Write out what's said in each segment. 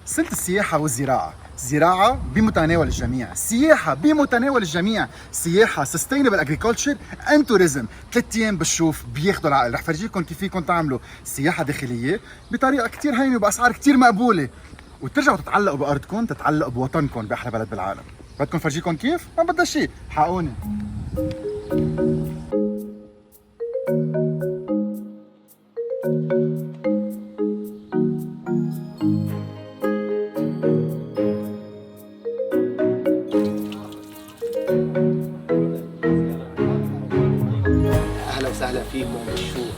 سلة السياحة والزراعة، زراعة بمتناول الجميع، سياحة بمتناول الجميع، سياحة sustainable agriculture and tourism. 3 أيام بالشوف بياخدوا العقل. رح فرجيكم كيف فيكم تعملوا سياحة داخلية بطريقة كتير هينة وبأسعار كتير مقبولة، وترجعوا تتعلقوا بأرضكم، تتعلقوا بوطنكم بأحلى بلد بالعالم. بدكم فرجيكم كيف؟ ما بدها شيء، حقوني. اهلا وسهلا فيكم بالشوف.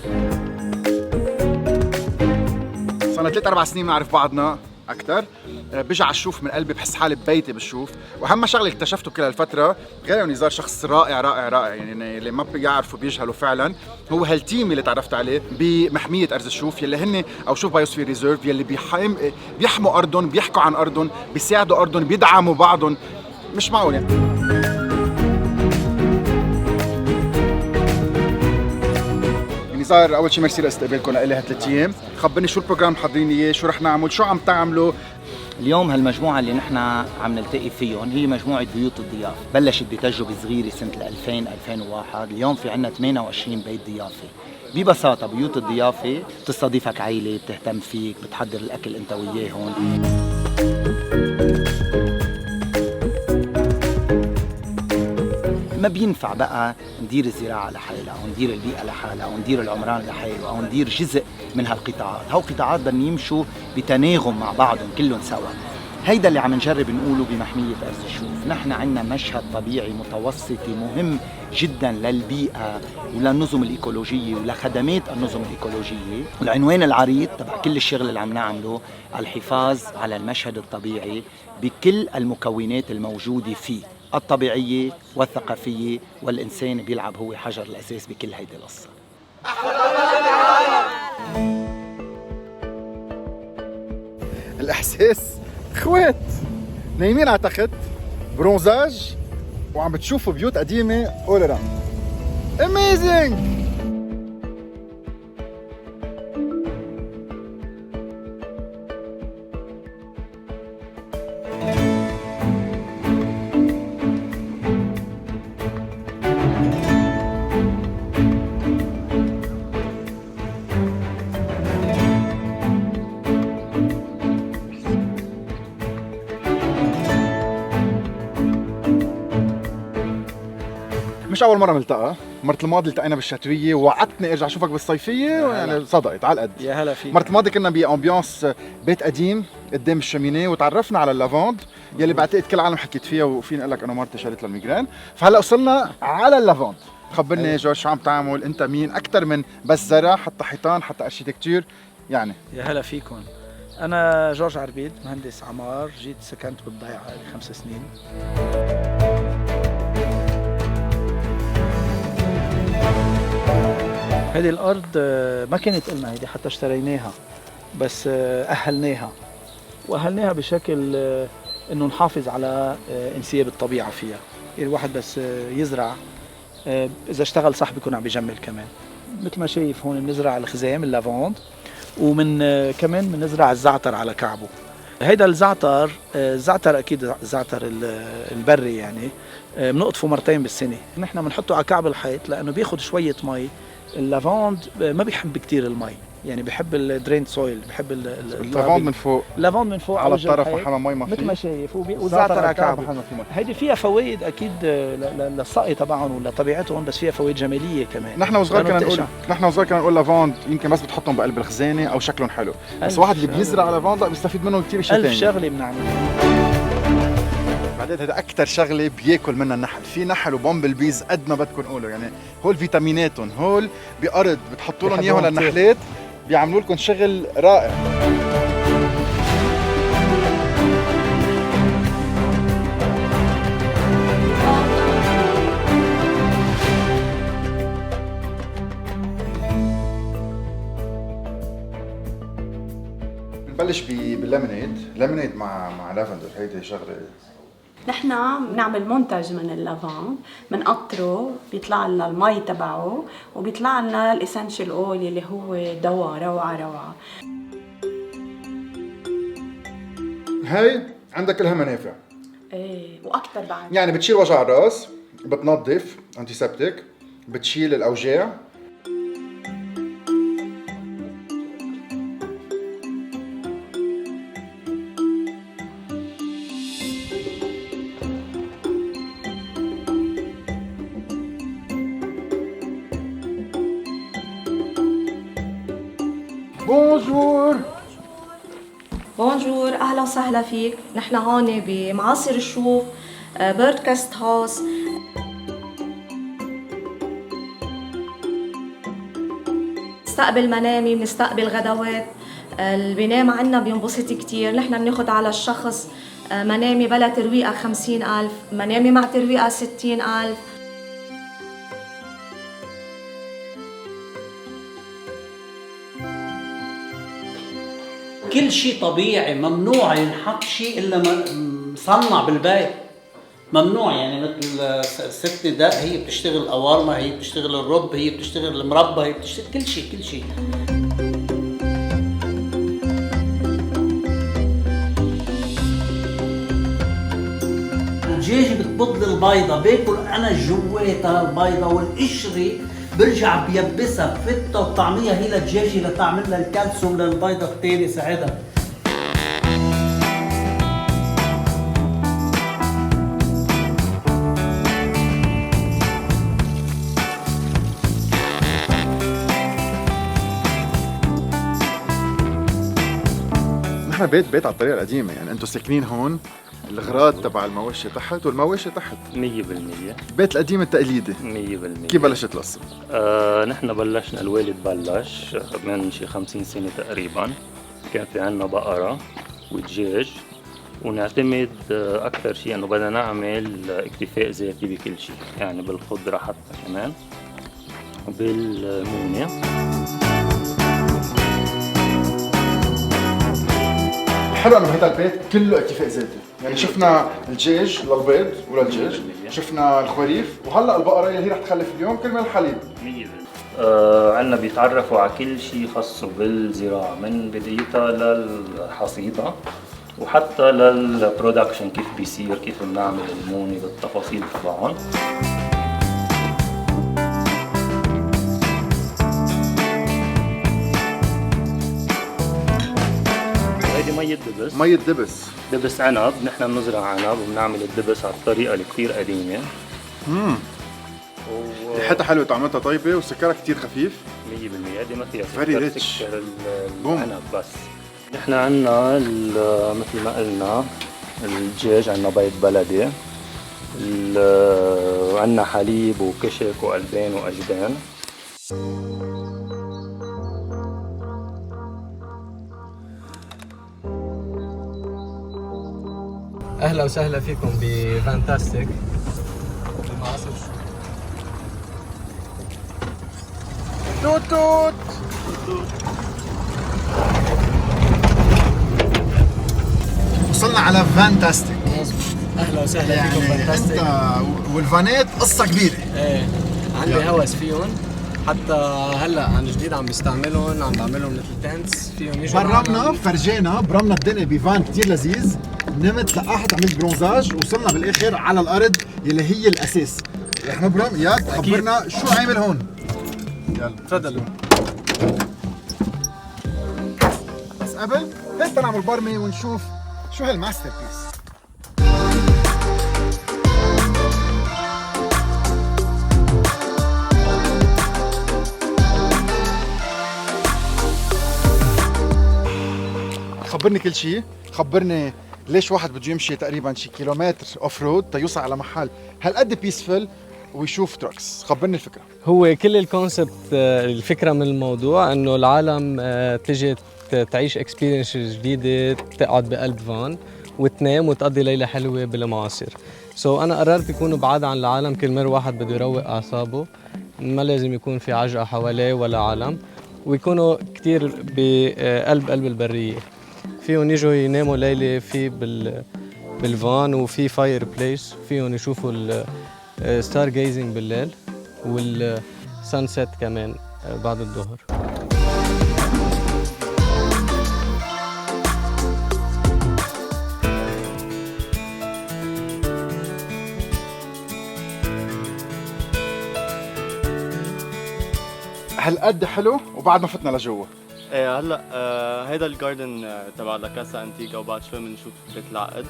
صرنا 3-4 سنين بنعرف بعضنا اكثر. بيجي على الشوف من قلبي، بحس حالي ببيتي بالشوف. واهم شغله اكتشفته كل هالفتره غير نزار شخص رائع رائع رائع، يعني اللي ما بيعرفوا بيجهلوا فعلا، هو هالتيم اللي تعرفت عليه بمحميه ارز الشوف، يلي هن او شوف بايوسفير ريزيرف، يلي بيحموا ارضهم، بيحكوا عن ارضهم، بيساعدوا ارضهم، بيدعموا بعضهم. مش معقول يعني. نزار، اول شيء ميرسي لاستقبالكم لإلي هال3 ايام. خبرني شو البروجرام محضرين اياه، شو رح نعمل، شو عم تعملوا؟ اليوم هالمجموعة اللي نحن عم نلتقي فيهم هي مجموعة بيوت الضيافة، بلشت بتجربة صغيرة سنة 2000-2001. اليوم في عنا 28 بيت ضيافة. ببساطة بيوت الضيافة بتستضيفك عائلة، بتهتم فيك، بتحضر الأكل أنت وياهم. ما بينفع بقى ندير الزراعة لحالها أو ندير البيئة لحالها أو ندير العمران لحاله أو ندير جزء من هالقطاعات. هاو قطاعات بدهم يمشوا بتناغم مع بعضهم كلهم سوا. هيدا اللي عم نجرب نقوله بمحمية أرز الشوف. نحن عنا مشهد طبيعي متوسطي مهم جدا للبيئة وللنظم الإيكولوجية ولخدمات النظم الإيكولوجية. والعنوان العريض تبع كل الشغل اللي عم نعمله الحفاظ على المشهد الطبيعي بكل المكونات الموجودة فيه، الطبيعية والثقافية، والإنسان بيلعب هو حجر الأساس بكل هيدي القصة. الإحساس اخوات نايمين على تخت برونزاج وعم بتشوفوا بيوت قديمة all around. Amazing! مش أول مرة نلتقى، مرة الماضي التقينا بالشاتوية ووعدتني ارجع اشوفك بالصيفية، ويعني صدقت على القد. يا هلا فيك. مرة الماضي كنا بأمبيانس بيت قديم قدام الشمينيه وتعرفنا على اللافاند يلي بعتقد كل العالم حكيت فيها، وفيني اقول لك انه مرتي شالت للميجران. فهلا وصلنا على اللافاند. خبرني جورج شو عم تعمل، انت مين اكثر من بس زرع، حتى حيطان، حتى اركيتكتور يعني. يا هلا فيكم. أنا جورج عربيد، مهندس عمار، جيت سكنت بالضيعة 5 سنين. هذه الأرض ما كانت إلنا، هذه حتى اشتريناها، بس أهلناها، وأهلناها بشكل إنه نحافظ على انسياب الطبيعة فيها. يعني الواحد بس يزرع، إذا اشتغل صح بيكون عم بيجمل كمان. مثل ما شايف هون بنزرع الخزام اللافوند، ومن كمان بنزرع الزعتر على كعبه. هيدا الزعتر اكيد الزعتر البري يعني بنقطفه 2 مرات بالسنه. نحن بنحطه على كعب الحيط لانه بياخذ شويه مي. اللافوند ما بيحب كتير المي، يعني بحب الدرين سويل، بحب اللافوند من فوق، اللافوند من فوق على الطرف وحمى مي ما فيه، مثل ما شايف، والزعتر على كعبه. هيدي فيها فوائد اكيد للسقي تبعهم ولطبيعتهم، بس فيها فوائد جماليه كمان. نحن وصغار كنا نقول لافوند يمكن بس بتحطهم بقلب الخزانه او شكلهم حلو، بس واحد اللي بيزرع لافوند لا بيستفيد منهم كثير شيء ثاني. 1000 شغله بنعملها. بعدين هذا اكثر شغله بياكل منها النحل. في نحل وبامبل بيز قد ما بدكم قولوا، يعني هول فيتاميناتهم، هول بأرض بتحطوا لهم اياهم للنحلات، بيعملوا لكم شغل رائع. نبلش بالليمونيد مع لافندر. هيدي شغله نحن بنعمل منتج من اللافان، بنقطره بيطلع لنا المي تبعه وبيطلع لنا الاسنشال اويل اللي هو دواء روعه روعه. هاي عندها كلها منافع، ايه واكثر بعد. يعني بتشيل وجع الراس، بتنظف انتي سبتك، بتشيل الاوجاع. بونجور. بونجور، اهلا وسهلا فيك. نحن هون بمعاصر الشوف بيردكاست هاوس. بنستقبل منامي، بنستقبل غدوات. اللي بينام عنا بينبسط كتير. نحن بناخد على الشخص منامي بلا ترويقة 50,000، منامي مع ترويقة 60,000. كل شيء طبيعي، ممنوع ينحط شيء الا مصنع بالبيت، ممنوع. يعني مثل الست نداء هي بتشتغل قوارمه، هي بتشتغل الرب، هي بتشتغل المربى، هي بتشتغل كل شيء. الدجاجة بتبض البيضة، باكل انا جواتها البيضة والقشري برجع بيبسها بفتها وبطعميها هي للدجاجة لتعمل لها الكالسيوم للبيضة التاني ساعدها. نحن بيت على الطريقة القديمة، يعني انتم ساكنين هون، الغراض تبع المواشي تحت والمواشي تحت 100%. البيت القديم التقليدي. 100%. كيف بلشت القصة؟ نحن بلشنا، الوالد بلش من شي 50 سنة تقريبا. كان في عنا بقرة ودجاج، ونعتمد أكثر شيء إنه بدنا نعمل اكتفاء ذاتي بكل شيء، يعني بالخضرة حتى كمان وبالمونة. حلو انه بهذا البيت كله اكتفاء ذاتي، يعني شفنا الدجاج للبيض وللدجاج، شفنا الخريف، وهلا البقرة اللي هي رح تخلف اليوم كرمال الحليب. 100%. عنا بيتعرفوا على كل شيء خاصه بالزراعة، من بدايتها للحصيدة وحتى للبرودكشن، كيف بيصير، كيف بنعمل المونة بالتفاصيل طبعا. هيدي مية دبس. دبس عنب، نحن بنزرع عنب وبنعمل الدبس على الطريقة اللي كثير قديمة. ريحتها حلوة، طعمتها طيبة، وسكرها كتير خفيف. 100%. هيدي ما فيها Very rich. سكر العنب بس. نحن عنا مثل ما قلنا الدجاج، عنا بيض بلدي، عنا حليب وكشك وألبان وأجبان. اهلا وسهلا فيكم بفانتاستيك بمعاصر توت توت. وصلنا على فانتاستيك. اهلا وسهلا فيكم يعني بفانتاستيك. انت والفانات قصة كبيرة. ايه عندي هوس فيهم، حتى هلا عن جديد عم بستعملهم، عم بعملهم مثل تنتس فيهم يجوا برمنا فرجينا برمنا الدنيا بفان كتير لذيذ، نمت لقاحت عملت برونزاج، وصلنا بالاخر على الارض يلي هي الاساس. رح نبرم اياك، خبرنا شو عامل هون. يلا تفضلوا. بس قبل هيك نعمل برمي ونشوف شو هالماستر بيس. خبرني كل شيء، خبرني ليش واحد بده يمشي تقريبا شي كيلومتر اوف رود تيوصل على محل هالقد بيسفل ويشوف تراكس. خبرني الفكره. هو كل الكونسبت، الفكره من الموضوع انه العالم تجي تعيش اكسبيرينس جديده، تقعد بقلب فان وتنام وتقضي ليله حلوه بالمعاصر. انا قررت يكون بعاد عن العالم، كل مره واحد بده يروق اعصابه، ما لازم يكون في عجقه حواليه ولا عالم، ويكونوا كتير بقلب البريه. فيهم يجوا يناموا ليله في بالفان، وفي فاير بليس، فيهم يشوفوا الستار جايزنج بالليل والسانسيت كمان بعد الظهر. هالقد حلو وبعد ما فتنا لجوا. ايه هلا هيدا الجاردن تبع لا كاسا انتيغا، وبعد شوي بنشوف بيت العقد.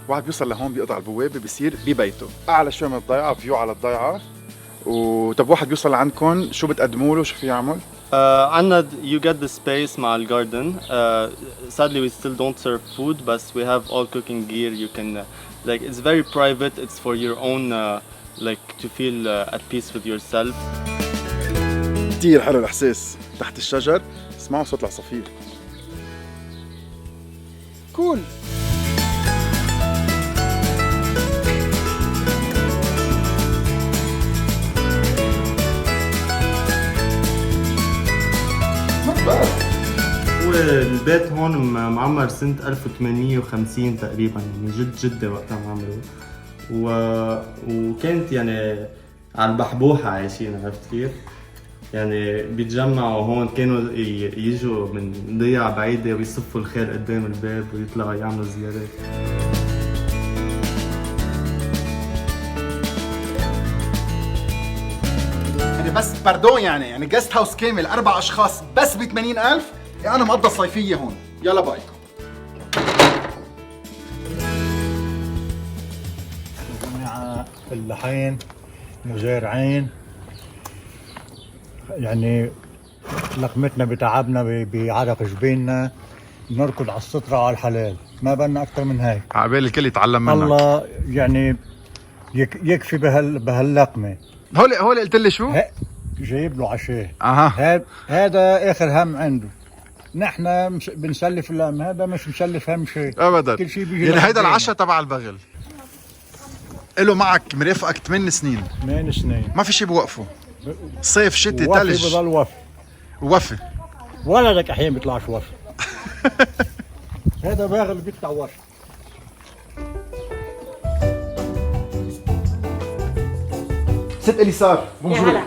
واحد بيوصل لهون بيقطع البوابه بيصير ببيته اعلى شوي من الضيعه، فيو على الضيعه. وطب واحد بيوصل لعندكم شو بتقدموا له؟ شو في يعمل؟ عندنا you get the space مع الجاردن. Sadly we still don't serve food, but we have all cooking gear. You can like it's very private. It's for your own like to feel at peace with yourself. كتير حلو الاحساس تحت الشجر، اسمعوا صوت العصافير. كول. هو البيت هون معمر سنة 1850 تقريبا، يعني جدة وقتها معمره. وكانت يعني على البحبوحة عايشين، عرفت كيف؟ يعني بيتجمعوا هون، كانوا يجوا من ضيعة بعيدة ويصفوا الخير قدام الباب ويطلعوا يعملوا زيارات. يعني بس باردون يعني جست هاوس كامل 4 اشخاص بس ب 80,000. يعني انا مقضى صيفيه هون. يلا باي. جماعة فلاحين مزارعين، يعني لقمتنا بتعبنا بعرق جبيننا، بنركض على السطرة وعلى الحلال، ما بدنا أكثر من هيك. عقبال الكل يتعلم منك. الله يعني يكفي بهاللقمة. هول قلت لي شو؟ جايب له عشاء. هذا آخر هم عنده. نحن بنسلف الهم، هذا مش مسلف هم شيء ابدا. كل شيء بيجي يعني هيدا العشاء تبع البغل. له معك مرافقك 8 سنين. 8 سنين ما في شيء بوقفه. صيف شتي ثلج. وفي بضل وفي ولا لك احيان بيطلعش وفي. هذا باغل بيطلع وفي. ست اليسار بونجور.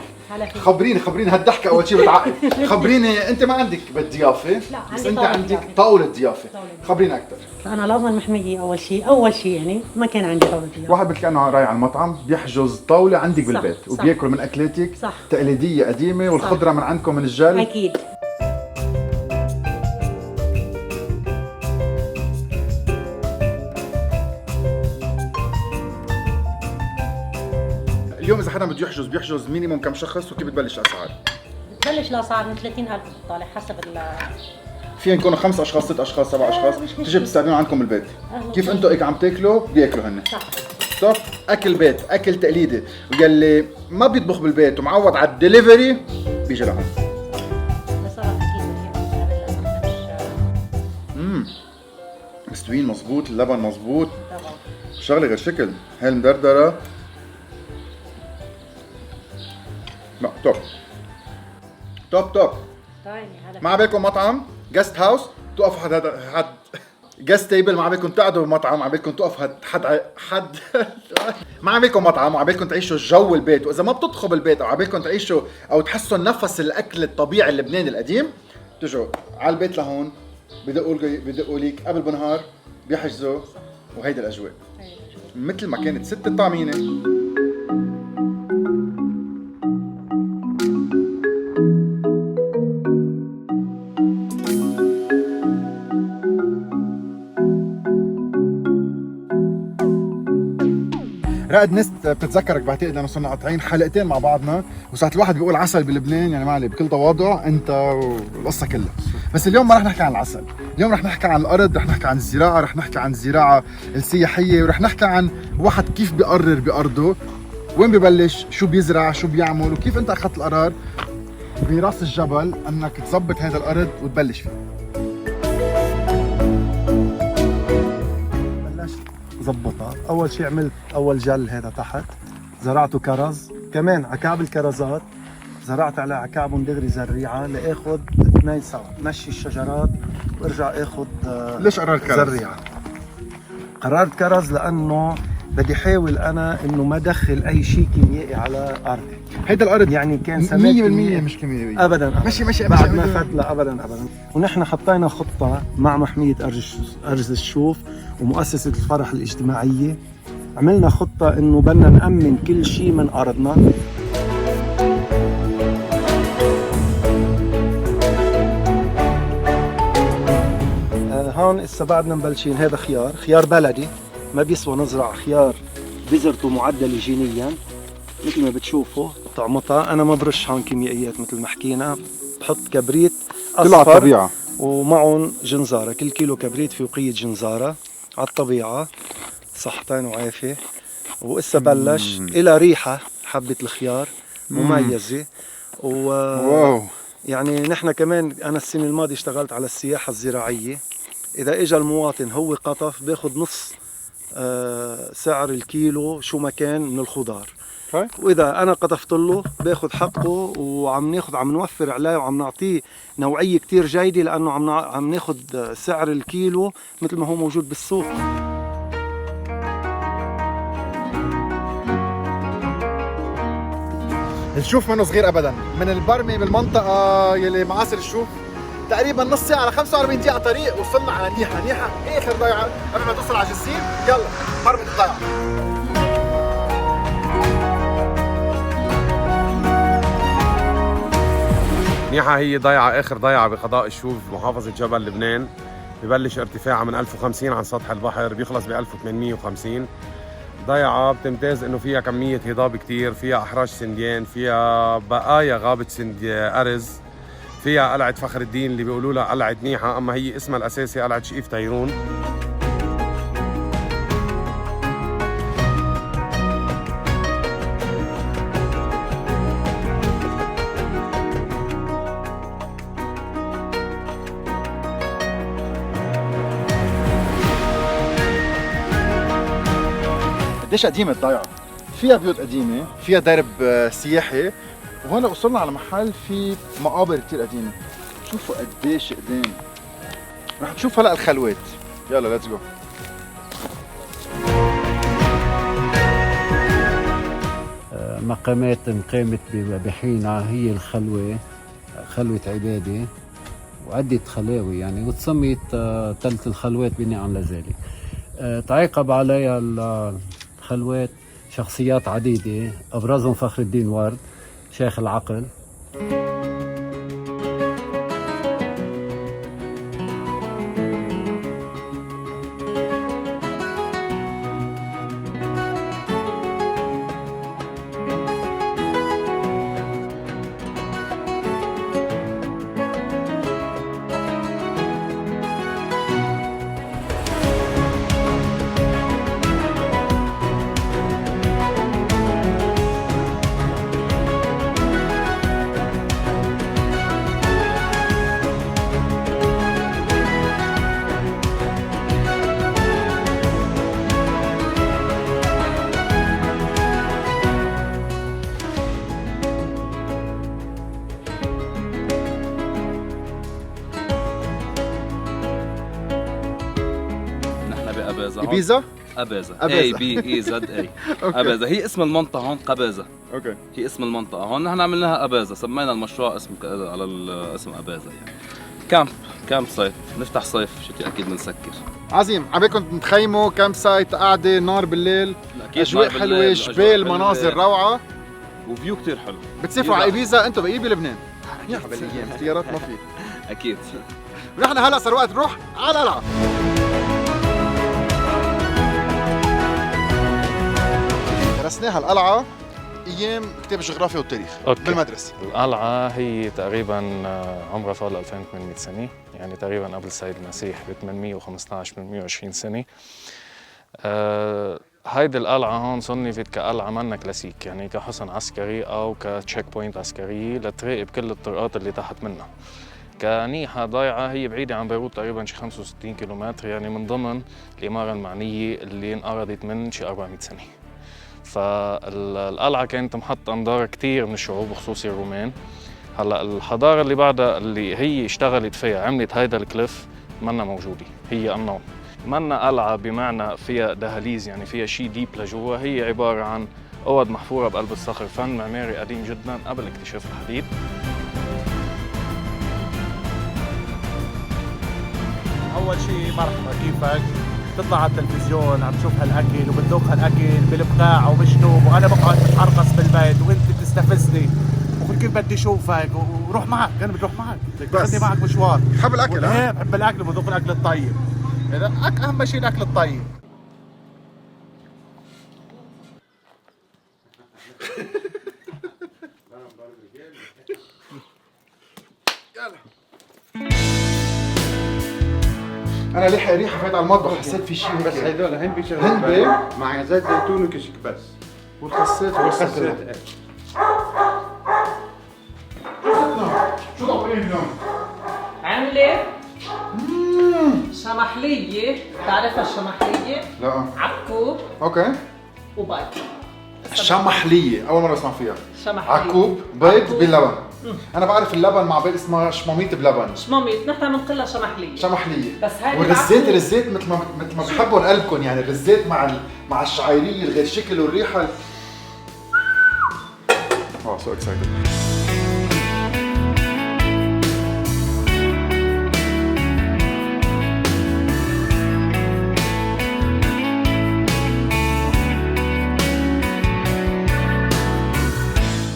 خبريني هالضحكة أول شيء بتعقد. خبريني أنت ما عندك بالضيافة، لا بس عندي أنت طاولة عندك ضيافة. طاولة ضيافة. خبرينا أكثر. أنا لازم محمية أول شيء يعني ما كان عندي طاولة ضيافة. واحد بتلاقي إنه رايح على المطعم بيحجز طاولة عندك بالبيت وبياكل من أكلاتك تقليدية قديمة والخضرة من عندكم من الجل. أكيد. اليوم إذا حدا بده يحجز بيحجز مينيموم كم شخص وكيف بتبلش الأسعار؟ بتبلش الأسعار من 30,000 بتطالع حسب فينا نكونوا 5 أشخاص 6 أشخاص 7 أشخاص تيجي بتستخدموا عندكم بالبيت. كيف أنتوا هيك عم تاكلوا بياكلوا هن. صح؟ أكل بيت، أكل تقليدي، ويلي ما بيطبخ بالبيت ومعود على الدليفري بيجي لهون. مستويين مزبوط، اللبن مزبوط، شغلة غير شكل. هاي المدردرة لا توب. ما عبالكم مطعم جست هاوس توقفوا حد جست تيبل، ما عبالكم تقعدوا بمطعم، عبالكم توقفوا حد ما عبالكم مطعم وعبالكم تعيشوا جو البيت. واذا ما بتطبخوا بالبيت او عبالكم تعيشوا او تحسوا نفس الاكل الطبيعي اللبناني القديم، تجوا على البيت لهون، بدقوا ليك قبل بنهار، بيحجزوا، وهيدي الاجواء مثل ما كانت ست الطعمينه. رائد نست بتتذكرك بعتقد لانه صرنا قاطعين حلقتين مع بعضنا، وساعة الواحد بيقول عسل بلبنان يعني ما عليه بكل تواضع انت والقصه كلها. بس اليوم ما رح نحكي عن العسل، اليوم رح نحكي عن الارض، رح نحكي عن الزراعه، رح نحكي عن الزراعه السياحيه، ورح نحكي عن واحد كيف بيقرر بارضه، وين ببلش، شو بيزرع، شو بيعمل، وكيف انت اخذت القرار براس الجبل انك تظبط هذا الارض وتبلش فيه. زبطها. اول شيء عملت اول جل هذا تحت، زرعته كرز، كمان عكعب الكرزات زرعت على عكعبهم دغري زريعه لاخذ 2 سوا، مشي الشجرات وارجع اخذ. ليش قررت كرز؟ زريعه. قررت كرز لانه بدي حاول انا انه ما ادخل اي شيء كيميائي على ارضي. هيدا الارض يعني كان سماد 100% مش كيميائي ابدا. ماشي بعد ما فات لا ابدا. ونحن حطينا خطه مع محميه ارز الشوف ومؤسسه الفرح الاجتماعيه، عملنا خطه انه بدنا نامن كل شيء من ارضنا. ومعهم هسه بعدنا مبلشين. هذا خيار بلدي ما بيسوى نزرع خيار بذرته معدله جينيا مثل ما بتشوفوا طعمتها. انا ما برش هون كيميائيات مثل ما حكينا، بحط كبريت كله على الطبيعه ومعهم جنزاره. كل كيلو كبريت فيه وقيه جنزاره على الطبيعه. صحتين وعافيه. وإسا بلش إلى ريحه حبه الخيار مميزه. واو. يعني نحن كمان انا السنه الماضيه اشتغلت على السياحه الزراعيه. اذا اجى المواطن هو قطف بياخذ نص سعر الكيلو شو ما كان من الخضار. واذا انا قطفت له باخذ حقه، وعم نوفر عليه وعم نعطيه نوعيه كتير جيده، لانه عم ناخذ سعر الكيلو مثل ما هو موجود بالسوق. الشوف منه صغير ابدا. من البرمي بالمنطقه يلي معاصر الشوف تقريبا نص ساعه ل 45 دقيقه طريق، وصلنا على نيحه اخر ضيعه قبل ما توصل على جسيم. يلا برمي الضيعه. نيحة هي ضيعة آخر ضيعة بقضاء الشوف محافظة جبل لبنان. ببلش ارتفاعها من 1050 عن سطح البحر، بيخلص ب 1850. ضيعة بتمتاز انه فيها كمية هضاب كتير، فيها احراج سنديان، فيها بقايا غابة ارز، فيها قلعة فخر الدين اللي بيقولوا لها قلعة نيحة، اما هي اسمها الاساسي قلعة شقيف تيرون. قديش قديمة الضيعة؟ فيها بيوت قديمة، فيها درب سياحي، وهلا وصلنا على محل في مقابر كتير قديمة. شوفوا قديش قدام. رح نشوف هلا الخلوات. يلا ليتس جو. مقامات قامت بحينها هي الخلوة، خلوة عبادة، وعدة خلاوي يعني، وتسميت ثالث الخلوات بناء على ذلك. تعاقب عليها الخلوات شخصيات عديدة، أبرزهم فخر الدين ورد شيخ العقل. إبيزا؟ أبازة ABEZA. أبازة هي اسم المنطقة هون. قبازة اوكي هي اسم المنطقة هون. نحن عملناها أبازة، سمينا المشروع اسم على الاسم أبازة يعني. كامب سايت، نفتح صيف شتي أكيد بنسكر. عظيم. عبالكم تخيموا كامب سايت، قاعدة نار بالليل، أجواء حلوة، جبال، مناظر روعة، وفيو كتير حلو. بتسافروا على إبيزا أنتم بقية بلبنان. يا بالأيام اختيارات ما في. أكيد. ونحن هلا صار وقت نروح على القلعة. درسناها القلعة ايام كتاب الجغرافيا والتاريخ بالمدرسة. القلعة هي تقريبا عمرها فوق 2800 سنة، يعني تقريبا قبل سيد المسيح ب 815 820 سنة. هيدي القلعة هون صنفت كقلعة منا كلاسيك، يعني كحصن عسكري أو كتشيك بوينت عسكرية لتراقب كل الطرقات اللي تحت منها. كنيحة ضيعة هي بعيدة عن بيروت تقريبا شي 65 كيلومتر، يعني من ضمن الإمارة المعنية اللي انقرضت من شي 400 سنة. فالقلعة كانت محط أنظار كتير من الشعوب وخصوصي الرومان. هلا الحضارة اللي بعدها اللي هي اشتغلت فيها عملت هيدا الكليف منا موجودة، هي النوم. منا قلعة بمعنى فيها دهاليز، يعني فيها شيء ديب لجوا، هي عبارة عن أوض محفورة بقلب الصخر، فن معماري قديم جدا قبل اكتشاف الحديد. أول شيء مرحبا، كيفك؟ تطلع على التلفزيون عم تشوف هالاكل وبتذوق هالاكل بالبقاع وبشنوب، وانا بقعد بتحرقص بالبيت وانت بتستفزني وكل كيف بدي اشوفك وروح معك. انا بدي اروح معك، بدي معك مشوار. بحب الاكل. ايه بحب الاكل وبذوق الاكل الطيب. اذا اهم شيء الاكل الطيب. انا ريحه فايت على المطبخ، حسيت في شيء بس هدول هندبه هندبه مع زيت زيتون وكشك بس، والخسيت شو طبقين اليوم؟ عامله شمحليه، بتعرفها الشمحليه؟ لا. عكوب اوكي. وبيض. الشمحليه اول مره اسمع فيها. شمحليه عكوب بيض باللبن. انا بعرف اللبن مع بيض اسمها شماميط بلبن. شماميط، نحن بنقلها شمحليه. شمحليه. بس هاي والرزات مثل ما بحبهم قلبكم، يعني الرزات مع الشعيريه الغير شكل والريحه. سو اكسايتد.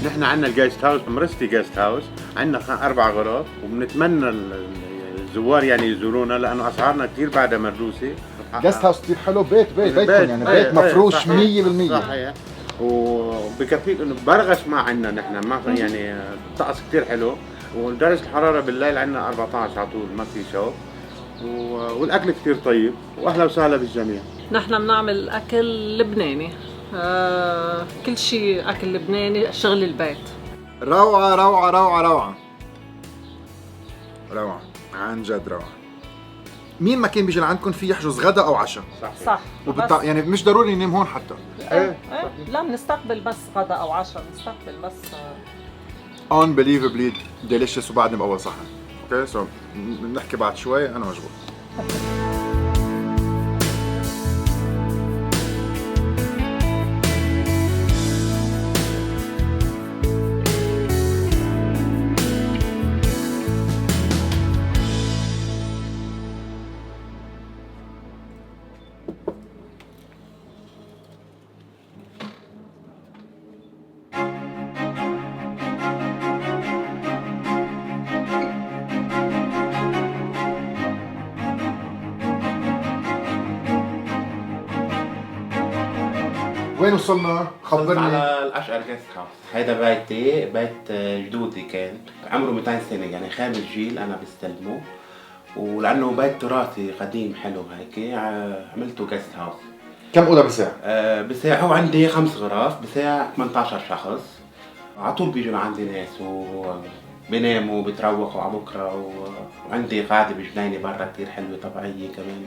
نحن عندنا الجيست هاوس بمرستي جيست هاوس، عندنا 4 غرف، وبنتمنى الزوار يعني يزورونا لانه اسعارنا كثير بعدها مدروسه. جيست هاوس كثير حلو، بيتكم يعني بيت مفروش 100%. صحيح. وبكفيك انه برغش ما عندنا نحن، ما يعني الطقس كثير حلو، ودرجه الحراره بالليل عندنا 14 على طول، ما في شوب، والاكل كثير طيب، واهلا وسهلا بالجميع. نحن بنعمل اكل لبناني، كل شيء اكل لبناني، شغل البيت. روعه روعه روعه روعه روعه، عن جد روعه. مين ما كان بيجي لعندكم في يحجز غدا او عشاء. صح. يعني مش ضروري ينام هون حتى. لا، بنستقبل بس غدا او عشاء، بنستقبل بس. unbelievably delicious، وبعدنا باول صحن. اوكي سو بنحكي بعد شوي، انا مشغول. وين وصلنا؟ خبرني. على الاشقر جيست هاوس، هيدا بيتي، بيت جدودي كان عمره 200 سنه، يعني خامس جيل انا بستلمه، ولانه بيت تراثي قديم حلو هيك عملته جيست هاوس. كم اوضه بساع؟ بساع هو عندي 5 غرف، بساع 18 شخص، على طول بيجوا لعندي ناس وبيناموا وبتروقوا على بكره، وعندي قاعده بجنينه برا كثير حلوه طبيعيه كمان.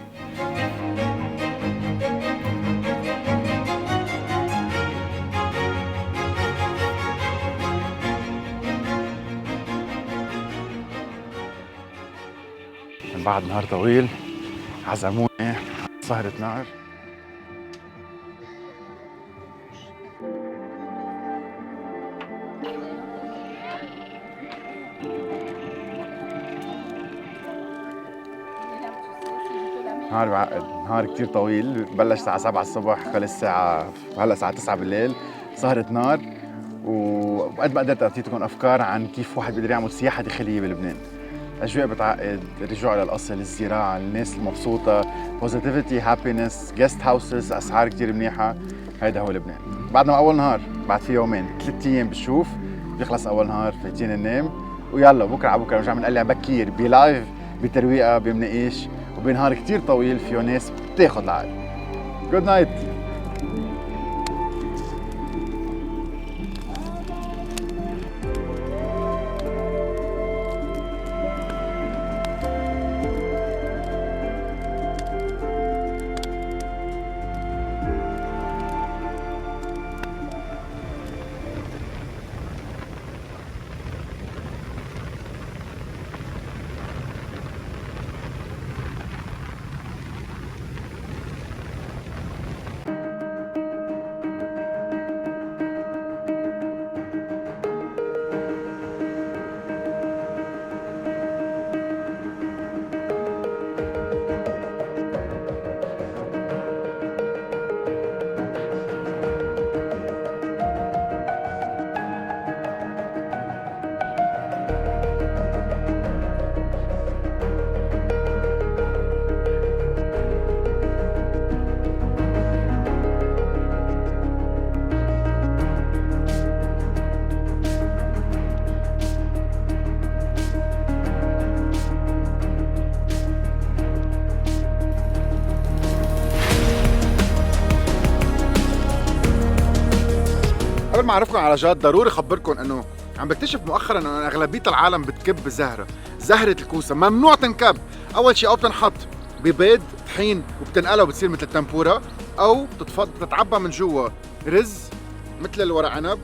بعد نهار طويل عزموني سهرة نار. نهار بعقد، نهار كتير طويل، بلش الساعة 7 الصبح، خلص هلا الساعة 9 بالليل، سهرة نار، وقد ما قدرت اعطيتكم افكار عن كيف واحد بيقدر يعمل سياحة داخلية بلبنان. اجواء بتعقد، الرجوع الى الاصل، الزراعه، الناس المبسوطه، بوزيتيفيتي، هابينس، جيست هاوسز، اسعار كثير منيحه. هيدا هو لبنان. بعدنا اول نهار، بعد في يومين، 3 ايام بالشوف، بيخلص اول نهار، فايتين ننام، ويلا بكره على بكره بنرجع بنقلع بكير بلايف بترويقه بمناقيش، وبنهار كثير طويل فيه ناس بتاخذ العقل. جود نايت. قبل ما اعرفكم على جاد ضروري اخبركم انه عم بكتشف مؤخرا انه اغلبيه العالم بتكب زهره الكوسه ممنوع تنكب. اول شيء او بتنحط ببيض طحين وبتنقلها وبتصير مثل التمبورا، او بتتعبى من جوا رز مثل الورق عنب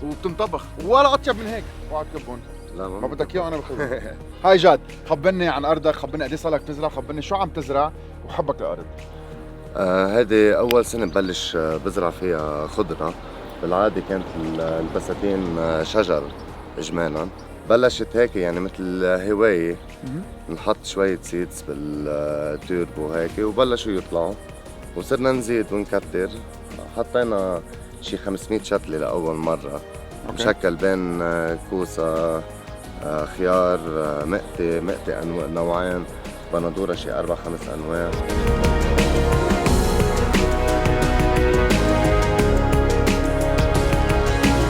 وبتنطبخ، ولا اطيب من هيك. اوعى تكبهم. لا ما بدك اياه انا باخذها. هاي جاد، خبرني عن ارضك، خبرني قد ايه صار لك تزرع، خبرني شو عم تزرع وحبك للارض. هيدي أول سنة ببلش بزرع فيها خضرة. بالعادة كانت البساتين شجر إجمالا. بلشت هيك يعني مثل هواية، نحط شوية سيدز بالتوربو هيك وبلشوا يطلعوا، وصرنا نزيد ونكتر. حطينا شي 500 شتلة لأول مرة. مشكل بين كوسة، خيار، مقتي نوعين، بندورة شي 4-5 أنواع.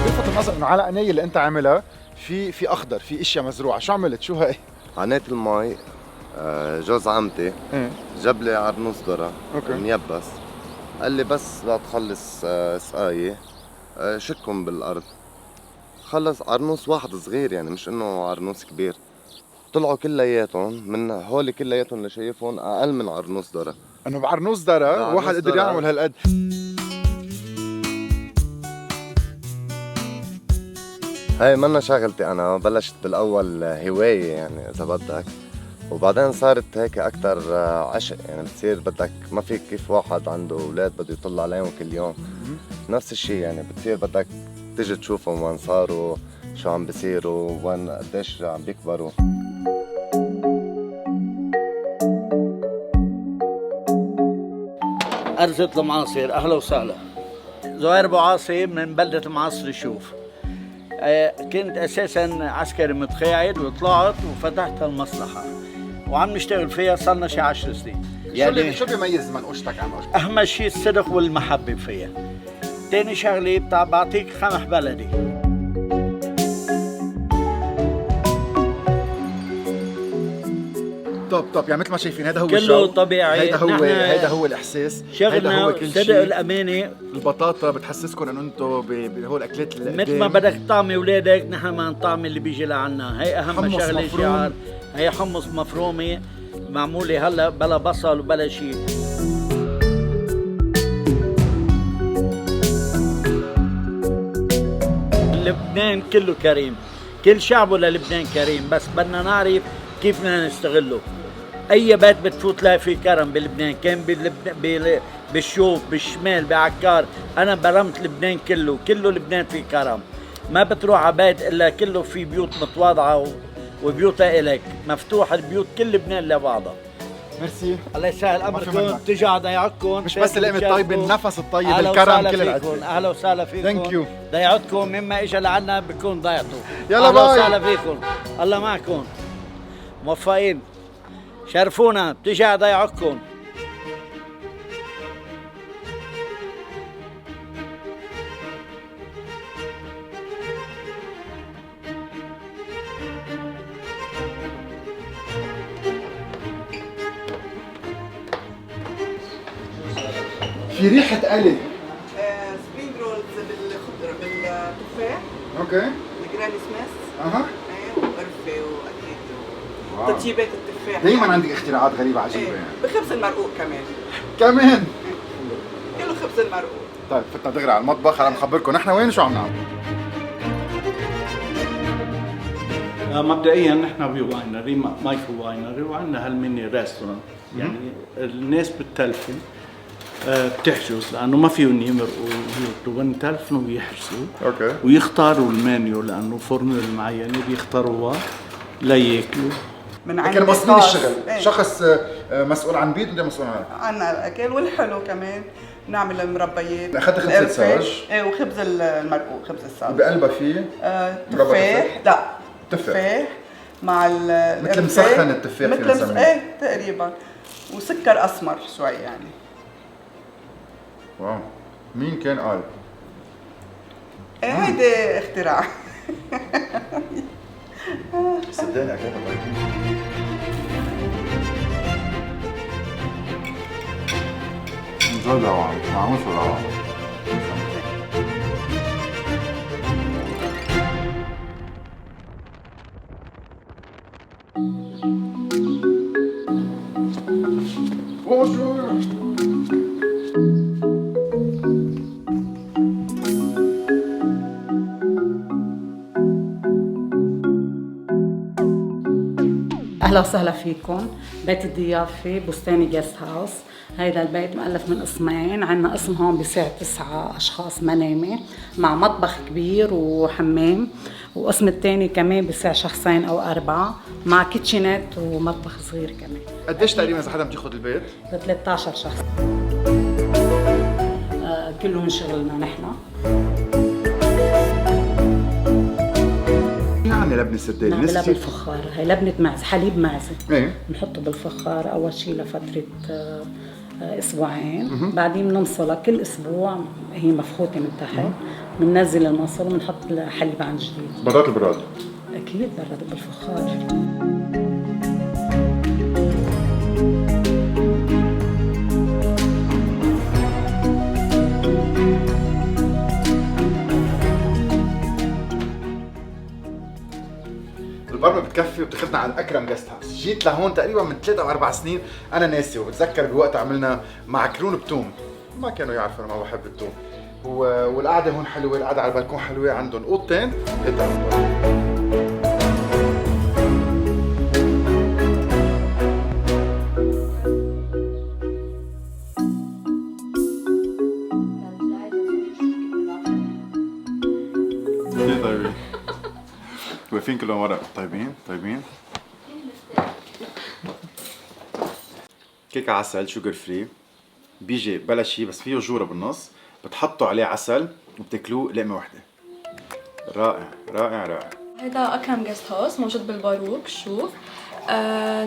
بلفت النظر انه على قناية اللي انت عاملها في اخضر، في اشياء مزروعه، شو عملت؟ شو هاي؟ قناة المي جوز عمتي جاب لي عرنوس ذرة ميبس، قال لي بس لا تخلص سقاية شكهم بالارض. خلص عرنوس واحد صغير يعني، مش انه عرنوس كبير. طلعوا كلياتهم من هول كلياتهم اللي شايفهم اقل من عرنوس ذرة. انه بعرنوس ذرة واحد قدر يعمل هالقد. هاي منا شغلتي انا، بلشت بالاول هواية يعني اذا بدك، وبعدين صارت هيك اكثر عشق يعني. بتصير بدك ما فيك كيف واحد عنده اولاد بده يطل عليهم كل يوم. نفس الشيء يعني، بتصير بدك تيجي تشوفهم وين صاروا، شو عم بيصيروا، وين قديش عم بيكبروا. أرزة المعاصر، أهلا وسهلا. زهير أبو عاصم من بلدة المعاصر. شوف، كنت أساساً عسكري متقاعد وطلعت وفتحت المصلحة وعم نشتغل فيها صرنا شي 10 سنين. يعني شو بيميز منقوشتك عن منقوشتك؟ أهم شيء الصدق والمحبة فيها. تاني شغلة بعطيك قمح بلدي. طب يعني مثل ما شايفين هذا هو كله الجو، طبيعي. هيدا هو الاحساس، شغلنا هيدا هو كل شيء. صدق الامانه. البطاطا بتحسسكم انه انتم هو الاكلات اللي مثل ما بدك تطعمي اولادك نحن ما نطعمي اللي بيجي لعنا. هي اهم شغله شعار. هي حمص مفرومه معموله هلا بلا بصل وبلا شيء. لبنان كله كريم، كل شعبه للبنان كريم، بس بدنا نعرف كيف بدنا نستغله. اي بيت بتفوت تلاقي فيه كرم بلبنان، كان بالشوف بالشمال بعكار. انا برمت لبنان كله لبنان فيه كرم. ما بتروح على بيت الا كله في بيوت متواضعه وبيوتها الك مفتوحه، البيوت كل لبنان لبعضها. ميرسي، الله يسهل امركم، تجوا على ضيعتكم. مش بس القيمة الطيبة، النفس الطيب، الكرم، كل العدل. اهلا وسهلا فيكم. ثانك يو. ضيعتكم مما اجى لعنا بكون ضيعته. يلا باي. اهلا وسهلا فيكم، الله معكم، موفقين، شرفونا، بتجي على ضيعتكم. في ريحة قلي. سبرينج رولز بالخضرة بالتفاح. اوكي. الجراني سميث. اها. وقرفة واكيد تطيبات التفاح. دايما عندك اختراعات غريبة عجيبة يعني. بخبز المرقوق كمان. كمان. كله خبز المرقوق. طيب فتنا دغري على المطبخ، انا مخبركم نحن وين شو عم نعمل. مبدئيا نحن بواينري مايكرو واينري، وعندنا هالميني ريستورانت. يعني الناس بالتلفن بتحجز لانه ما فيهم يمرقوا يطلبوا، بنتلفنوا ويحجزوا. اوكي. ويختاروا المنيو لانه فورمولا معينه بيختاروها لياكلوا. من عند لكن مصمين الشغل شخص مسؤول عن بيت، وانت مسؤول عن الاكل والحلو كمان. نعمل المربيات. اخذت خبز الساج. ايه، وخبز المرقوق، خبز الساج. بقلبها فيه تفاح. لا، تفاح مع مثل مسخن التفاح فينا نسميه. ايه تقريبا، وسكر اسمر شوي يعني. واو، مين كان قال؟ هيدي اختراع. صدقني اكلها جد روعة، معمول روعة. اهلا وسهلا فيكم. بيت الضيافه بستاني جيست هاوس. هيدا البيت مؤلف من قسمين، عندنا قسم هون بيسع 9 اشخاص منامه مع مطبخ كبير وحمام، وقسم الثاني كمان بيسع شخصين او 4 مع كيتشنات ومطبخ صغير كمان. قديش تقريبا اذا حدا بتاخذ البيت؟ ب 13 شخص. كله من شغلنا نحن. يعني لبنة سردين نعمل لبن فخار، هي لبنة معزة، حليب معزة. ايه بنحطه بالفخار أول شيء لفترة أسبوعين، بعدين بننصلها كل أسبوع، هي مفخوتة من تحت، بننزل المصل وبنحط حليب عن جديد. براد البراد؟ أكيد براد بالفخار. البرمة بتكفي وبتاخذنا على الاكرم جست هاوس. جيت لهون تقريبا من 3 أو 4 سنين، انا ناسي وبتذكر بوقت عملنا معكرون بتوم، ما كانوا يعرفوا انا ما بحب التوم. والقعده هون حلوه، القعده على البلكون حلوه، عندهم اوضتين طيبين. واقفين كلهم ورا. طيبين طيبين. كيك عسل شوجر فري، بيجي بلا شيء بس فيه جوره بالنص، بتحطوا عليه عسل وبتاكلوه لقمه واحده. رائع رائع رائع. هيدا أكرم جيست هاوس موجود بالباروك. شوف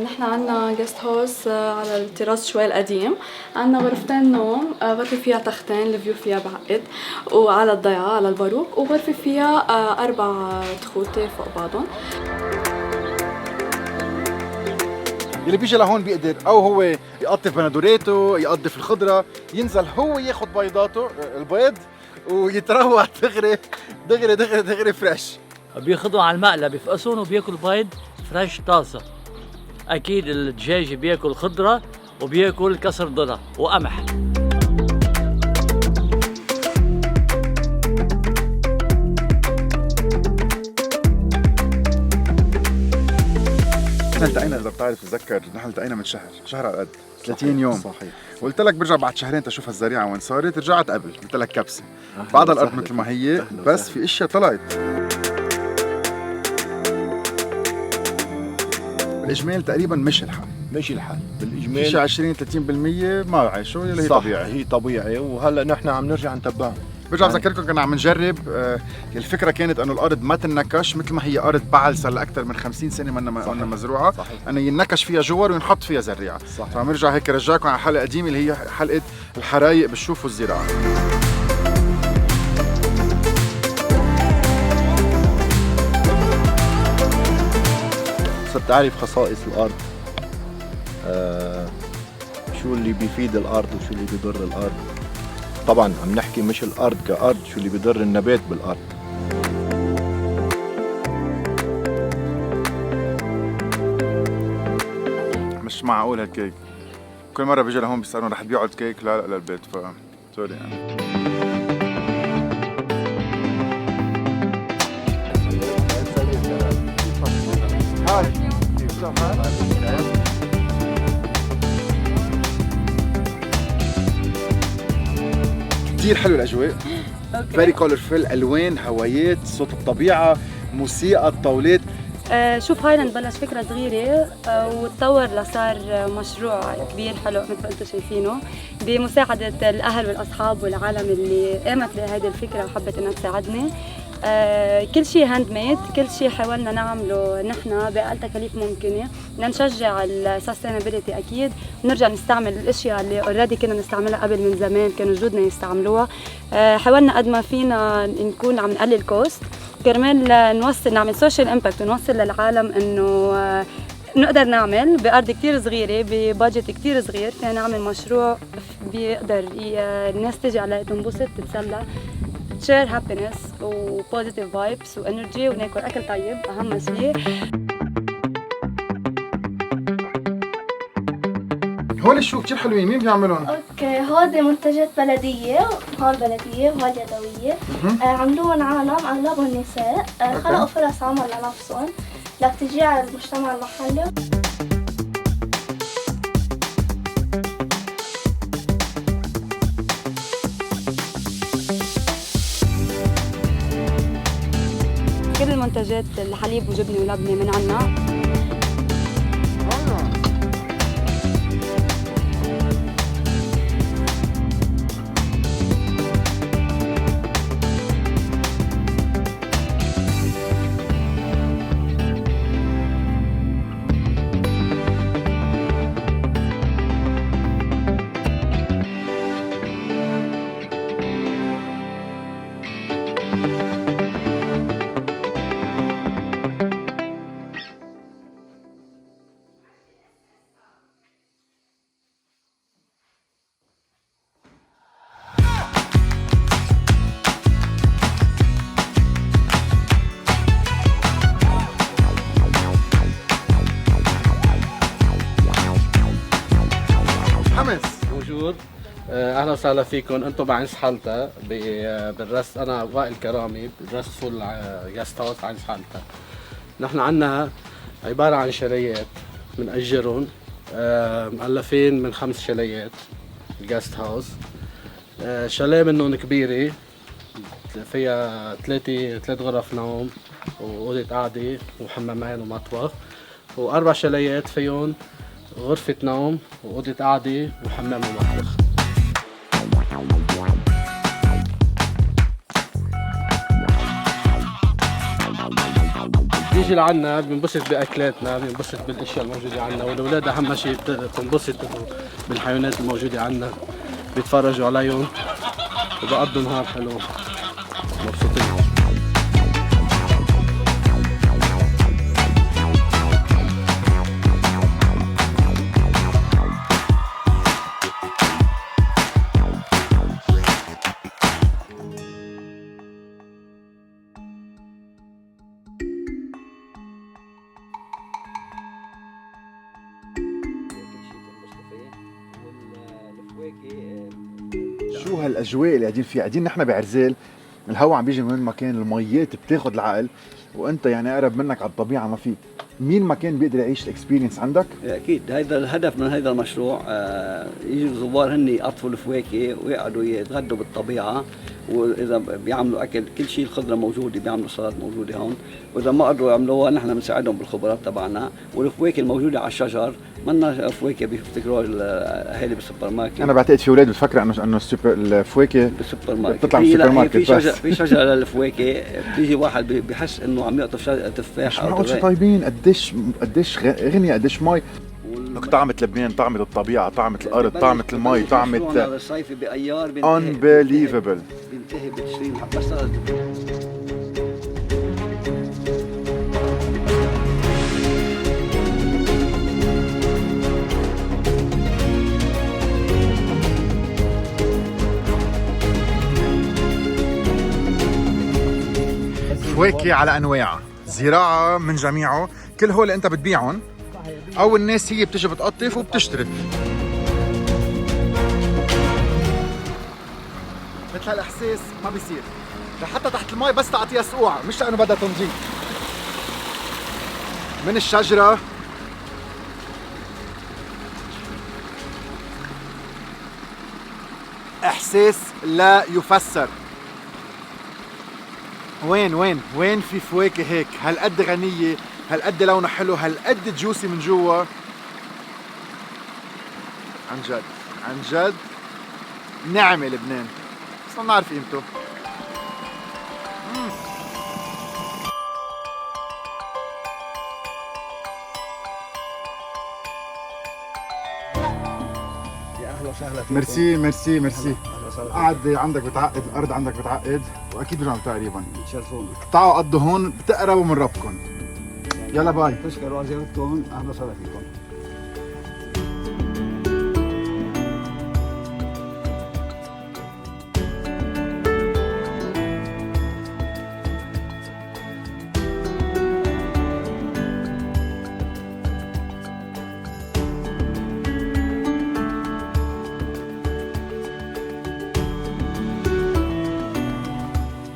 نحن عنا جيست هاوس على التراس شوي القديم، عنا غرفتين نوم، غرفة فيها تختين، الفيو فيها بعقد وعلى الضيعة على الباروك، وغرفة فيها 4 تخوتة فوق بعضهم. اللي بيجي لهون بيقدر او هو يقطف بندوراته، يقضف الخضره، ينزل هو ياخذ بيضاته البيض ويتروق دغري دغري دغري دغري فريش. بياخذوا على المقلة بيفقسون وبياكل بيض فريش طازة. أكيد الدجاج بياكل خضرة وبياكل كسر ذرة وقمح. نحن التقينا اذا بتعرف تتذكر، نحن التقينا من شهر على قد 30 يوم. صحيح. وقلت لك برجع بعد شهرين تشوف الزريعه وين صارت، رجعت قبل قلت لك كبسه بعد الارض مثل ما هي، بس في اشياء طلعت. بالاجمال تقريبا مشي الحال بالاجمال شي 20 30% ما عايشوا اللي هي طبيعي. هي طبيعي، وهلا نحن عم نرجع نتبعها. برجع بذكركم كنا عم نجرب، الفكره كانت انه الارض ما تنكش مثل ما هي ارض بعل صار لاكثر من 50 سنه منا مزروعه، انه ينكش فيها جوار وينحط فيها زريعه. فعم نرجع هيك رجعكم على حلقه قديمه اللي هي حلقه الحرايق بالشوف والزراعه. صرت أعرف خصائص الأرض، شو اللي بيفيد الأرض وشو اللي بيضر الأرض. طبعا عم نحكي مش الأرض كأرض، شو اللي بيضر النبات بالأرض. مش معقول هالكيك، كل مرة بيجي لهون بيسألون رح تبيعوا الكيك؟ لا لا للبيت، سوري يعني. كتير حلو الأجواء، فيري كولرفل، ألوان، هوايات، صوت الطبيعة، موسيقى، الطاولات. شوف هاي نبلش فكرة صغيرة وتطور لصار مشروع كبير حلو مثل ما انتم شايفينه، بمساعدة الأهل والأصحاب والعالم اللي قامت بهيدي الفكرة وحبت إنها تساعدني. كل شيء هاند ميد، كل شيء حاولنا نعمله نحن بأقل تكاليف ممكنة، بدنا نشجع السستينابيلتي أكيد، ونرجع نستعمل الأشياء اللي اوريدي كنا نستعملها قبل من زمان كانوا جدودنا يستعملوها. حاولنا قد ما فينا نكون عم نقلل كوست كرمال نوصل نعمل سوشيال امباكت ونوصل للعالم انه نقدر نعمل بأرض كتير صغيرة ببادجت كتير صغير، فينا نعمل مشروع بيقدر الناس تجي عليه تنبسط تتسلى، تشير هابينس وبوزيتيف فايبس وانرجي وناكل اكل طيب اهم شيء. هول الشوك كثير حلوين، مين بيعملهم؟ اوكي، هودي منتجات بلدية، هون بلدية وهون يدوية. عملوهم عالم اغلبهم نساء، خلقوا فرص عمل لنفسهم لتشجيع على المجتمع المحلي. كل المنتجات الحليب وجبنه ولبنه من عنا. موجود. اهلا وسهلا فيكم. انتم بعين حالتا بالرست. انا وائل كرامي بالرست فول جاست هاوس عين حالتا. نحن عندنا عباره عن شاليات بنأجرهم، مؤلفين من 5 شاليات الجاست هاوس. شاليه منهم كبيره فيها 3 غرف نوم وأوضة قعدة وحمامين ومطبخ، و4 شاليات فيهم غرفة نوم وأوضة قعدة وحمام ومطبخ. بيجي لعنا بنبسط بأكلاتنا، بنبسط بالأشياء الموجودة عنا، والأولاد أهم شيء بتنبسط بالحيوانات الموجودة عنا، بيتفرجوا عليهم وبقضوا نهار حلو مبسوطين. شو هالاجواء اللي قاعدين فيها؟ قاعدين نحن بعرزال، الهواء عم بيجي من مكان، الميات بتاخذ العقل، وانت يعني اقرب منك على الطبيعه ما فيك. مين ما كان بيقدر يعيش الاكسبيرينس عندك؟ اكيد هذا الهدف من هذا المشروع. يجوا الزوار هن يقطفوا الفواكه ويقعدوا يتغدوا بالطبيعه، واذا بيعملوا اكل كل شيء الخضره موجوده، بيعملوا سلطات موجوده هون، واذا ما قدروا يعملوها نحن بنساعدهم بالخبرات تبعنا. والفواكه الموجوده على الشجر منا فواكه بيفتكروها الاهالي بالسوبر ماركت. انا بعتقد في اولاد بفكر انه الفواكه بالسوبر ماركت بتطلع من السوبر ماركت. في شجره للفواكه، بيجي واحد بحس انه عم يقطف تفاح او معقول شو طيبين، قديش غنية، قديش مي. لك طعمة لبنان، طعمة الطبيعة، طعمة الأرض، طعمة المي، طعمة الصيفي بأيار unbelievable. بينتهي ب20 حبة. فواكه على انواع، زراعه من جميعه، كل هول انت بتبيعهم او الناس هي بتجي بتقطف وبتشتري. مثل هالاحساس ما بيصير لحتى تحت المي، بس تعطيها سقوعه، مش لانه بدها تنظيف. من الشجره احساس لا يفسر. وين في فواكه هيك هالقد غنية، هالقد لونها حلو، هالقد جوسي من جوا. عن جد نعمة لبنان، بس ما بنعرف قيمته. يا اهلا وسهلا فيكم. ميرسي. قاعد عندك بتعقد، الارض عندك بتعقد، واكيد بجمع تقريبا. تشرفونا. اقطعوا قضوا هون، بتقربوا من ربكم. يلا باي. تشكروا على زيارتكم، اهلا وسهلا فيكم.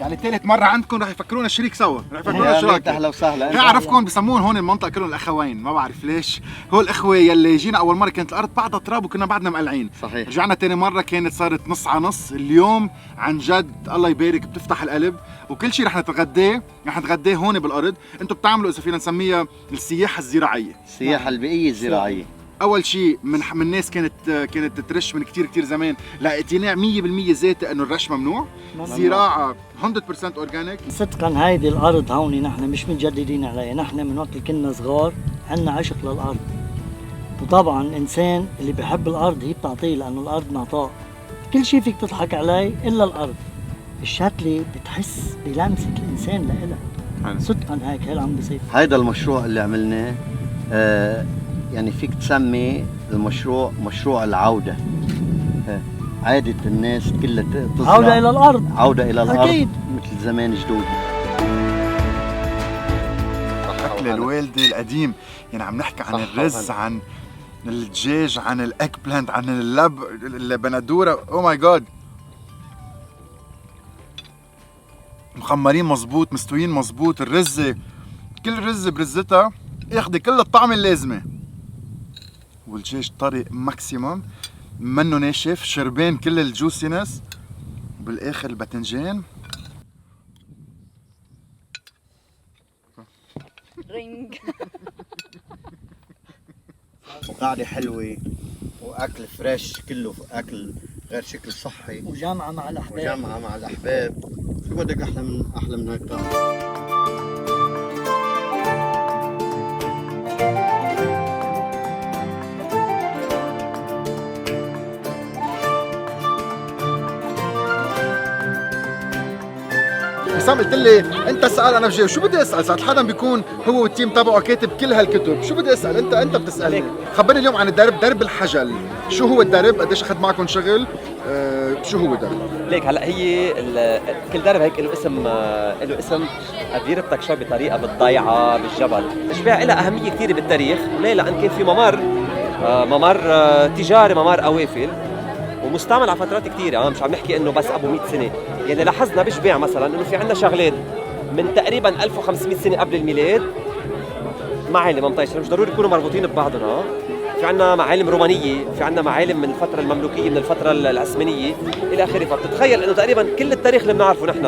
يعني ثالث مرة عندكم رح يفكرونا شريك سوا، رح يفكرونا شراكة. اهلا وسهلا. بعرفكم بسمون هون المنطقة كلهم الأخوين، ما بعرف ليش، هو الأخوة يلي جينا أول مرة كانت الأرض بعدها تراب وكنا بعدنا مقلعين. صحيح. رجعنا ثاني مرة كانت صارت نص على نص، اليوم عن جد الله يبارك بتفتح القلب، وكل شيء رح نتغداه هون بالأرض، أنتم بتعملوا إذا فينا نسميها السياحة الزراعية. السياحة البيئية الزراعية. اول شيء من ناس كانت ترش من كثير زمان لاقتناع 100% ذاتي انه الرش ممنوع. زراعه 100% اورجانيك. صدقا هيدي الارض هون نحن مش متجددين عليها، نحن من وقت كنا صغار عندنا عشق للارض، وطبعا الانسان اللي بحب الارض هي بتعطيه، لانه الارض معطاء، كل شيء فيك تضحك عليه الا الارض. الشتلة بتحس بلمسة الانسان لإلها، صدقا هيك هي اللي عم بيصير. هيدا المشروع اللي عملناه يعني فيك تسمي المشروع مشروع العودة. عادة الناس كلها تزرع، عودة إلى الأرض، عودة إلى الأرض أكيد، مثل زمان جدود. أكل الوالدة القديم، يعني عم نحكي عن الرز، عن الدجاج، عن الأكل بلاند، عن البندورة. أو ماي جاد، مخمرين مزبوط، مستويين مزبوط، الرزة كل رزة برزتها ياخدي كل الطعم اللازمة، والدجاج طري ماكسيموم، منه ناشف، شربان كل الجوسينس، وبالاخر الباذنجان رينج. وقعدة حلوة واكل فريش، كله اكل غير شكل صحي، وجامعة مع الأحباب. شو بدك أحلى من هيك طعم؟ وسام قلت لي انت اسال انا بجاوب، شو بدي اسال؟ ساعة حدا بيكون هو والتيم تبعه كاتب كل هالكتب، شو بدي اسال؟ انت بتسالني. خبرني اليوم عن الدرب، درب الحجل، شو هو الدرب؟ قديش اخذ معكم شغل؟ شو هو الدرب؟ ليك هلا هي كل درب هيك له اسم اديرتك شوي بطريقه بالضيعه بالجبل، اشباع لها اهميه كثيره بالتاريخ، ليه؟ لان كان في ممر تجاري، ممر قوافل، ومستعمل على فترات كثيره، مش عم نحكي انه بس ابو 100 سنه، يعني لاحظنا بشباع مثلا انه في عندنا شغلات من تقريبا 1500 سنه قبل الميلاد، معالم ممطيشه مش ضروري يكونوا مربوطين ببعضنا، في عندنا معالم رومانيه، في عندنا معالم من الفتره المملوكيه، من الفتره العثمانيه الى اخره، فبتتخيل انه تقريبا كل التاريخ اللي بنعرفه نحن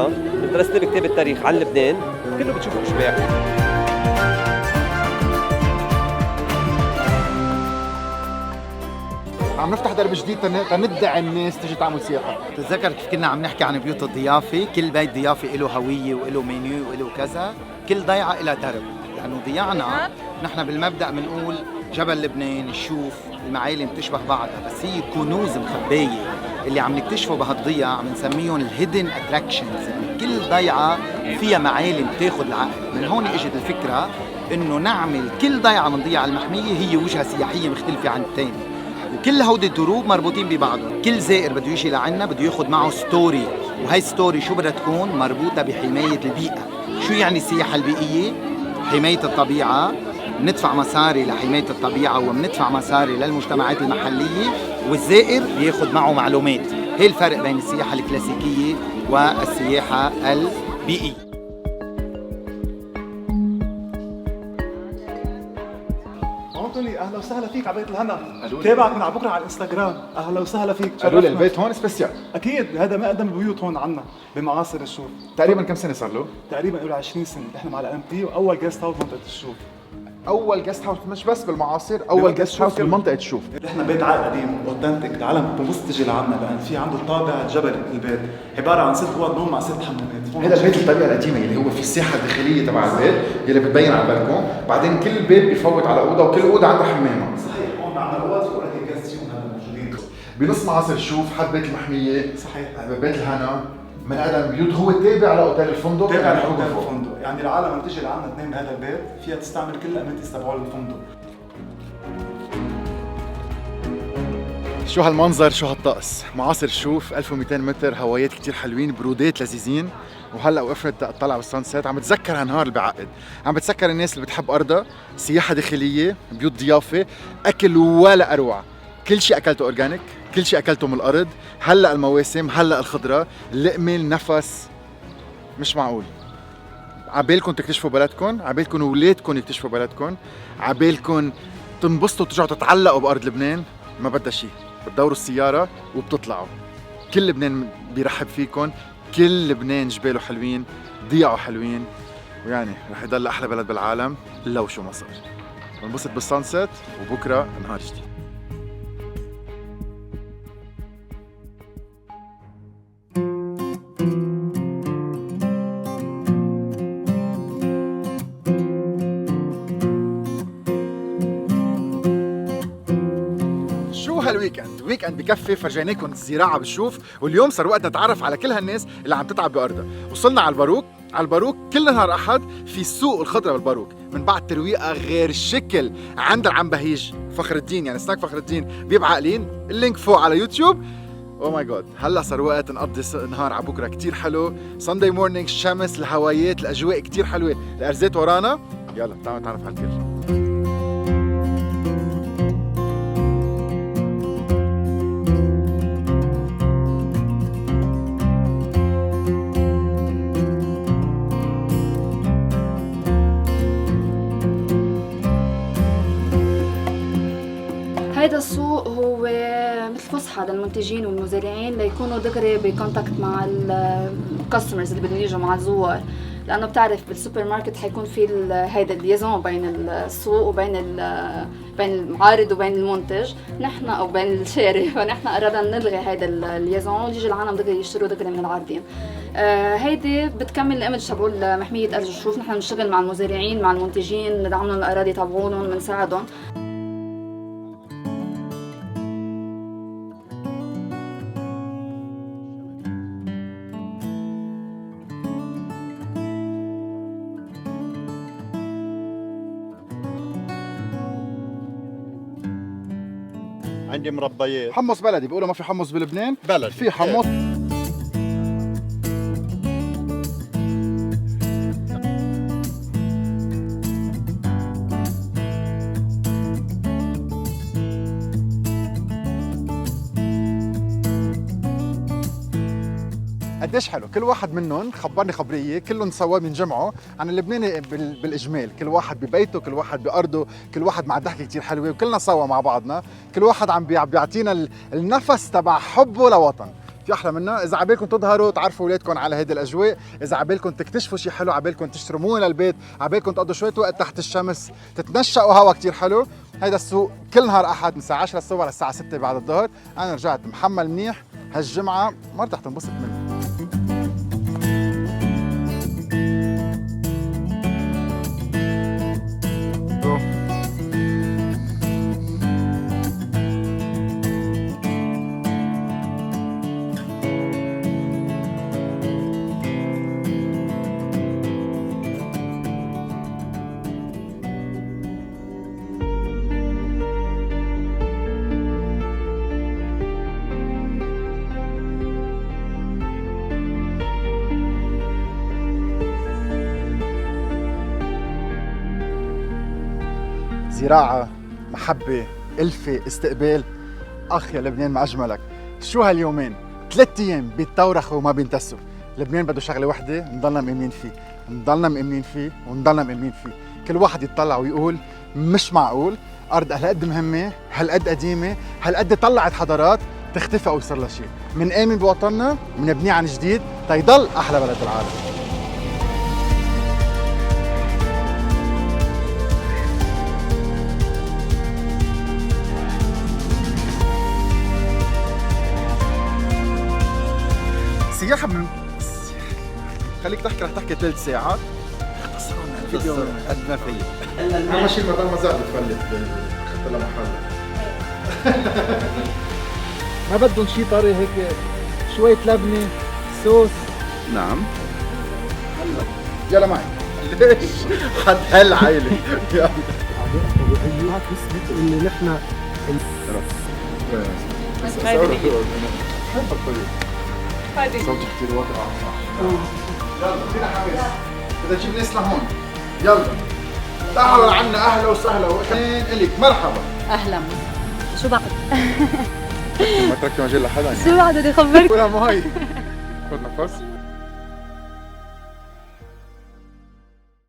درسناه بكتاب التاريخ عن لبنان كله بتشوفه بشباع. عم نفتح درب جديد تندعي الناس تيجي تعمل سياحه. تتذكر كيف كنا عم نحكي عن بيوت الضيافه، كل بيت ضيافه له هويه وله منيو وله كذا، كل ضيعه لها درب، لانه ضيعنا نحن بالمبدا بنقول جبل لبنان، الشوف، المعالم بتشبه بعضها، بس هي كنوز مخبايه اللي عم نكتشفه بهالضيعه عم نسميهم الهيدن اتراكشنز، يعني كل ضيعه فيها معالم تاخذ العقل. من هون اجت الفكره انه نعمل كل ضيعه من ضياع المحميه هي وجهه سياحيه مختلفه عن الثاني، وكل هودي الدروب مربوطين ببعضهم. كل زائر بده يجي لعنا بده ياخذ معه ستوري، وهي ستوري شو بدها تكون؟ مربوطه بحمايه البيئه. شو يعني السياحه البيئيه؟ حمايه الطبيعه، بندفع مصاري لحمايه الطبيعه وبندفع مصاري للمجتمعات المحليه، والزائر بياخذ معه معلومات. هي الفرق بين السياحه الكلاسيكيه والسياحه البيئيه. انطوني اهلا وسهلا فيك على بيت الهنا، تابعك من على بكره على الانستغرام، اهلا وسهلا فيك. قالوا لي البيت هون سبيسيال. اكيد هذا ما اقدم البيوت هون عنا بمعاصر الشوف. تقريبا كم سنه صار له؟ تقريبا له 20 سنه، احنا مع الام تي واول جيست هاوس منطقه الشوف. اول جيست هاوس مش بس بالمعاصر، اول جيست هاوس بمنطقه الشوف. احنا بيت عائل قديم اوثنتيك، العالم بتبص تجي لعنا لان في عنده الطابع الجبلي. البيت عباره عن 6 اوض نوم مع 6 حمامات. هذا البيت الطريقه القديمه اللي هو في الساحه الداخليه تبع البيت اللي بتبين على البلكون، بعدين كل بيت بيفوت على اوضه وكل اوضه عندها حمامه. صحيح، هون عندنا اوض في اوريدي جاست هون موجودين بنص معاصر الشوف، حد بيت المحميه. صحيح، بيت الهنا من ادم بيوت، هو تابع لاوتيل الفندق، تابع لاوتيل الفندق، يعني العالم لما تيجي لعنا اثنين من هذا البيت فيها تستعمل كل الامنتيز تبعوا الفندق. شو هالمنظر، شو هالطقس، معاصر الشوف 1200 متر، هوايات كتير حلوين، برودات لذيذين. وهلا وقفت اطلع بالسانسيت، عم بتذكر هالنهار اللي بعقد، عم بتذكر الناس اللي بتحب ارضها، سياحه داخليه، بيوت ضيافه، اكل ولا اروع، كل شيء اكلته اورجانيك، كل شيء اكلته من الارض، هلا المواسم، هلا الخضره، اللقمه، النفس، مش معقول. عبالكم تكتشفوا بلدكم، عبالكم اولادكم يكتشفوا بلدكم، عبالكم تنبسطوا وترجعوا تتعلقوا بارض لبنان. ما بدها شيء، بتدوروا السياره وبتطلعوا. كل لبنان بيرحب فيكم، كل لبنان جباله حلوين، ضيعوا حلوين، ويعني رح يضل احلى بلد بالعالم لو شو ما صار. بنبسط بالسانسيت وبكره نهار جديد. ويك اند بكفي، فرجيناكم الزراعه بالشوف، واليوم صار وقت نتعرف على كل هالناس اللي عم تتعب بارضها. وصلنا على الباروك كل نهار احد في سوق الخضره بالباروك، من بعد ترويقه غير الشكل عند العم بهيج فخر الدين، يعني سناك فخر الدين بيبقى عاقلين، اللينك فوق على يوتيوب. او ماي جاد، هلا صار وقت نقضي نهار على بكره كثير حلو، ساندي مورنينج، الشمس، الهوايات، الاجواء كثير حلوه، الارزات ورانا. يلا تعالوا نتعرف على الكل. هيدا السوق هو مثل فسحة للمنتجين والمزارعين ليكونوا دغري بكونتاكت مع الكاستمرز اللي بدهم يجوا مع الزوار، لأنه بتعرف بالسوبر ماركت حيكون في هيدا الليزون بين السوق وبين بين المعارض وبين المنتج نحن أو بين الشاري، فنحن قررنا نلغي هيدا الليزون ويجي العالم دغري يشتروا دغري من العارضين. هيدي بتكمل الايمج تبع محمية أرض الشوف، نحن بنشتغل مع المزارعين مع المنتجين، ندعم لهم الأراضي تبعونهم، بنساعدهم. عندي مربيات، حمص بلدي، بيقولوا ما في حمص بلبنان، بلدي في حمص. قديش حلو، كل واحد منهم خبرني خبريه، كلهم سوا بينجمعوا عن اللبناني بالاجمال، كل واحد ببيته، كل واحد بارضه، كل واحد مع ضحكه كثير حلوه، وكلنا سوا مع بعضنا، كل واحد عم بيعطينا النفس تبع حبه لوطن. في احلى منها؟ اذا عبالكم تظهروا تعرفوا اولادكم على هيدي الاجواء، اذا عبالكم تكتشفوا شيء حلو، عبالكم تشتروا مو للبيت، عبالكم تقضوا شويه وقت تحت الشمس، تتنشأوا هوا كثير حلو. هيدا السوق كل نهار احد من الساعه 10 الصبح للساعه 6 بعد الظهر. انا رجعت محمل منيح هالجمعه، ما رح تنبسط منه. زراعة، محبة، ألفة، استقبال. أخ يا لبنان ما أجملك. شو هاليومين؟ 3 أيام بيتورخوا وما بينتسوا. لبنان بده شغلة وحدة، نضلنا مأمنين فيه، نضلنا مأمنين فيه ونضلنا مأمنين فيه. كل واحد يتطلع ويقول مش معقول أرض هالقد مهمة، هالقد قديمة، هالقد طلعت حضارات تختفي أو يصير لها شيء. منآمن بوطننا ومنبنيه عن جديد تيضل أحلى بلد بالعالم. سياحة من خليك تحكي، رح تحكي 3 ساعات. اختصروا لنا الفيديو قد ما في. أهم شيء المدام مزاج تفلت اخذت لها محل. ما بدهم شيء طري هيك، شوية لبنة، صوص. نعم. يلا معي. ليش؟ حد هالعائلة. يلا. طبيعية تثبت إنه نحن حب الطريق. صوتي كثير واطي صح. يلا فينا حماس، بدنا نجيب ناس لهون. يلا تعالوا لعنا، اهلا وسهلا واهلين الك، مرحبا. اهلا. شو بعد؟ ما تركتي مجال لحدا. شو بعد بدي اخبرك؟ ولا مي. خذ نفس.